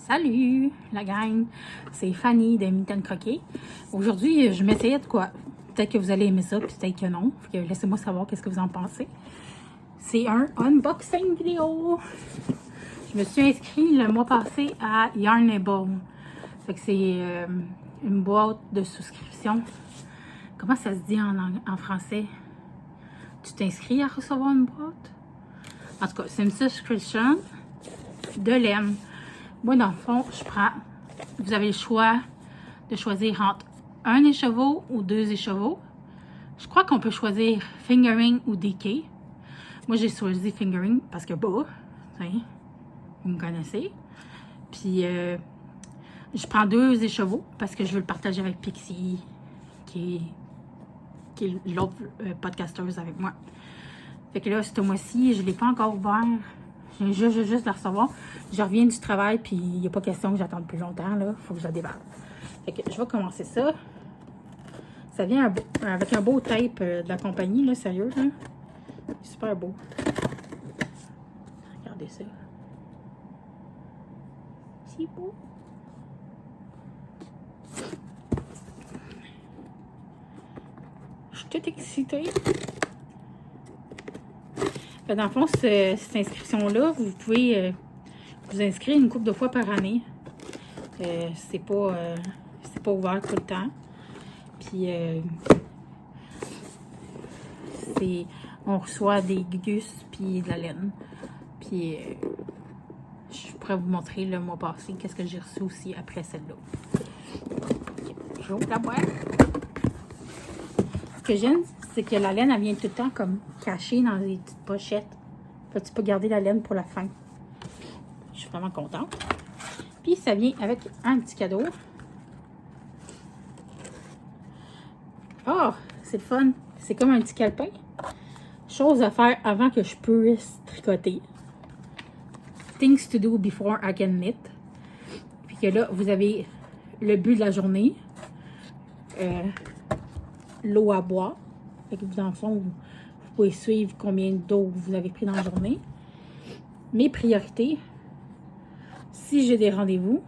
Salut la gang, c'est Fanny de Mitaine Croquet. Aujourd'hui, je m'essayais de quoi. Peut-être que vous allez aimer ça, puis peut-être que non. Laissez-moi savoir qu'est-ce que vous en pensez. C'est un unboxing vidéo. Je me suis inscrite le mois passé à Yarnable. Fait que c'est une boîte de souscription. Comment ça se dit en français? Tu t'inscris à recevoir une boîte? En tout cas, c'est une subscription de laine. Moi, dans le fond, vous avez le choix de choisir entre un écheveau ou deux écheveaux. Je crois qu'on peut choisir fingering ou DK. Moi, j'ai choisi fingering parce que, vous me connaissez. Puis, je prends deux écheveaux parce que je veux le partager avec Pixie, qui est l'autre podcasteuse avec moi. Fait que là, ce mois-ci, je ne l'ai pas encore ouvert. Je viens juste de la recevoir. Je reviens du travail, puis il n'y a pas question que j'attende plus longtemps. Il faut que je la déballe. Fait que je vais commencer ça. Ça vient avec un beau tape de la compagnie, là, sérieux. Là. C'est super beau. Regardez ça. C'est beau. Je suis toute excitée. Dans le fond, cette inscription-là, vous pouvez vous inscrire une couple de fois par année. C'est pas ouvert tout le temps. Puis, on reçoit des gus puis de la laine. Puis, je pourrais vous montrer le mois passé qu'est-ce que j'ai reçu aussi après celle-là. J'ouvre la boîte. Ce que j'aime, c'est que la laine, elle vient tout le temps comme cachée dans des petites pochettes. Fait que tu peux garder la laine pour la fin. Je suis vraiment contente. Puis, ça vient avec un petit cadeau. Oh, c'est le fun. C'est comme un petit calepin. Chose à faire avant que je puisse tricoter. Things to do before I can knit. Puis que là, vous avez le but de la journée. L'eau à boire. Fait que dans le fond, vous pouvez suivre combien d'eau vous avez pris dans la journée. Mes priorités. Si j'ai des rendez-vous.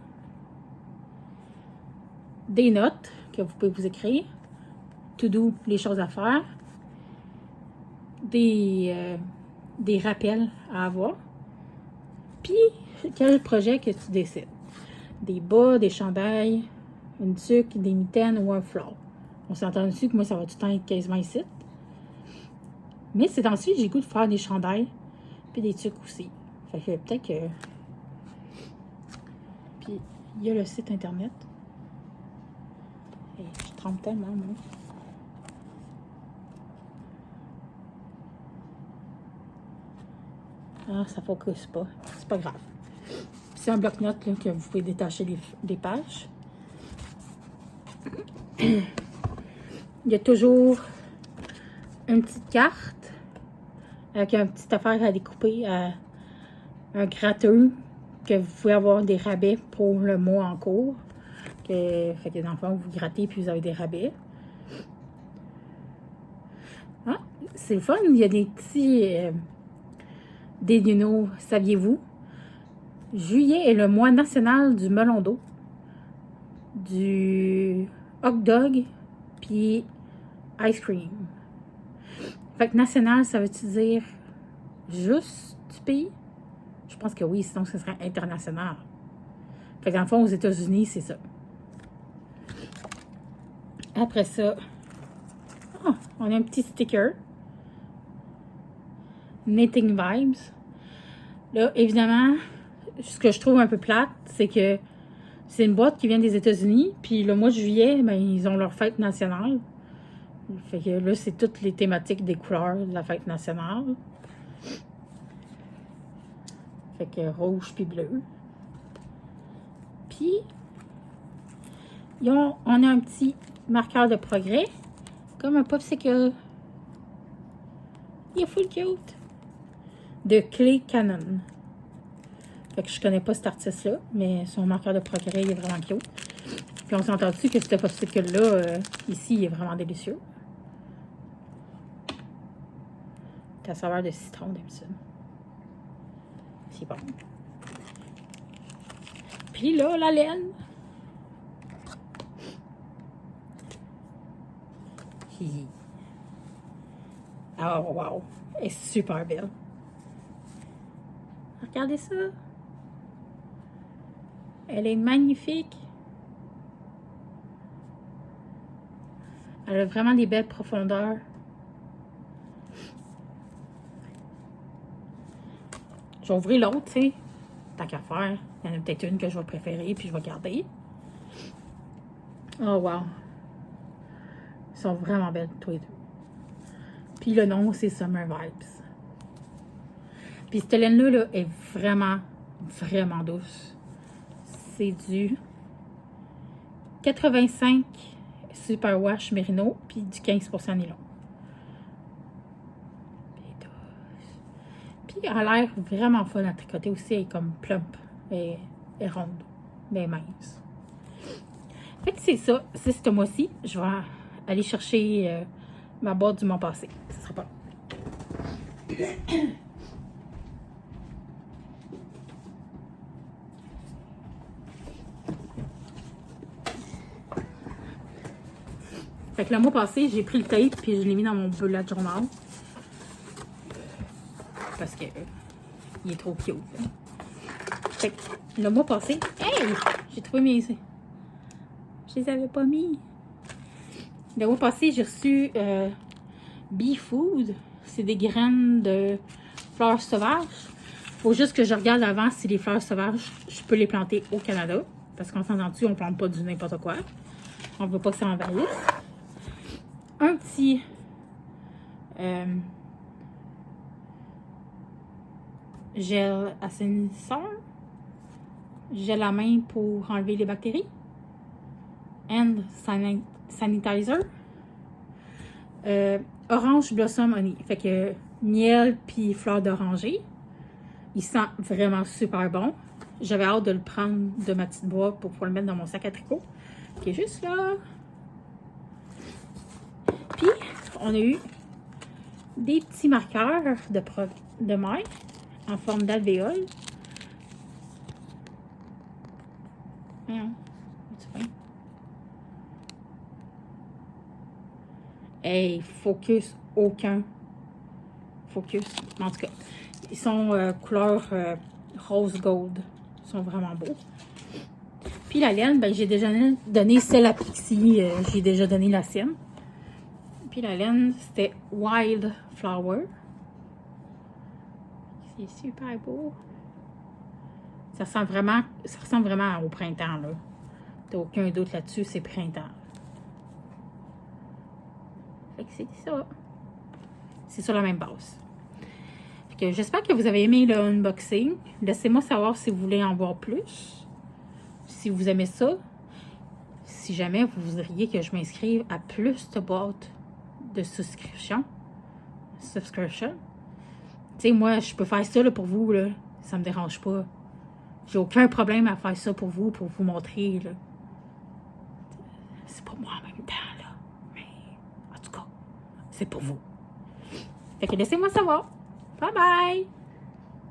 Des notes que vous pouvez vous écrire. To do, les choses à faire. Des rappels à avoir. Puis, quel projet que tu décides. Des bas, des chandails, une tuque, des mitaines ou un fleur. On s'entend dessus que moi, ça va tout le temps être quasiment ici. Mais c'est ensuite, j'ai le goût de faire des chandails puis des tuques aussi. Fait que peut-être que... Puis, il y a le site internet. Et je trempe tellement, moi. Ah, ça focus pas. C'est pas grave. C'est un bloc-notes que vous pouvez détacher des pages. Il y a toujours une petite carte avec une petite affaire à découper, un gratteux, que vous pouvez avoir des rabais pour le mois en cours. Fait que dans le fond, vous grattez puis vous avez des rabais. Ah, c'est le fun. Il y a des petits... Did you know, saviez-vous? Juillet est le mois national du melon d'eau, du hot dog, puis ice cream. Fait que national, ça veut-tu dire juste du pays? Je pense que oui, sinon ce serait international. Fait que dans le fond, aux États-Unis, c'est ça. Après ça, on a un petit sticker. Knitting Vibes. Là, évidemment, ce que je trouve un peu plate, c'est que c'est une boîte qui vient des États-Unis, puis le mois de juillet, ben, ils ont leur fête nationale. Fait que là, c'est toutes les thématiques des couleurs de la fête nationale. Fait que rouge puis bleu. Puis, on a un petit marqueur de progrès, comme un popsicle. Il est full cute. De Clay Cannon. Fait que je connais pas cet artiste-là, mais son marqueur de progrès, il est vraiment cute. Puis on s'entend dessus que ce popsicle-là, ici, il est vraiment délicieux. C'est la saveur de citron d'habitude. C'est bon. Puis là, la laine. Oh, wow! Elle est super belle. Regardez ça. Elle est magnifique. Elle a vraiment des belles profondeurs. Je vais ouvrir l'autre, tu sais. Tant qu'à faire. Il y en a peut-être une que je vais préférer, puis je vais garder. Oh, wow! Ils sont vraiment belles, tous les deux. Puis le nom, c'est Summer Vibes. Puis cette laine-là là, est vraiment, vraiment douce. C'est du 85 Superwash Merino, puis du 15% nylon. Puis elle a l'air vraiment fun à tricoter aussi. Elle est comme plump. Elle est ronde, mais mince. Fait que c'est ça. C'est ce mois-ci. Je vais aller chercher ma boîte du mois passé. Ce sera pas long. Fait que le mois passé, j'ai pris le tape puis je l'ai mis dans mon bullet journal. Parce que il est trop cute. Hein. Fait que le mois passé, hey! J'ai trouvé mes... Je les avais pas mis. Le mois passé, j'ai reçu Bee Food. C'est des graines de fleurs sauvages. Faut juste que je regarde avant si les fleurs sauvages, je peux les planter au Canada. Parce qu'en s'entend-tu, on plante pas du n'importe quoi. On veut pas que ça envahisse. Un petit gel assainisseur. Gel à main pour enlever les bactéries. Hand sanitizer. Orange Blossom Honey. Fait que miel puis fleurs d'oranger. Il sent vraiment super bon. J'avais hâte de le prendre de ma petite boîte pour pouvoir le mettre dans mon sac à tricot. Qui est juste là. Puis, on a eu des petits marqueurs de main en forme d'alvéole. Hey, focus, aucun focus. En tout cas, ils sont couleur rose gold. Ils sont vraiment beaux. Puis la laine, ben, j'ai déjà donné celle à Pixie. J'ai déjà donné la sienne. Puis la laine, c'était Wild Flower. C'est super beau. Ça ressemble vraiment au printemps, là. T'as aucun doute là-dessus, c'est printemps. Fait que c'est ça. C'est sur la même base. Fait que j'espère que vous avez aimé le unboxing. Laissez-moi savoir si vous voulez en voir plus. Si vous aimez ça. Si jamais vous voudriez que je m'inscrive à plus de boîtes de subscription. Tu sais, moi, je peux faire ça là, pour vous, là. Ça me dérange pas. J'ai aucun problème à faire ça pour vous montrer, là. C'est pas moi en même temps, là. Mais, en tout cas, c'est pour vous. Fait que laissez-moi savoir. Bye bye!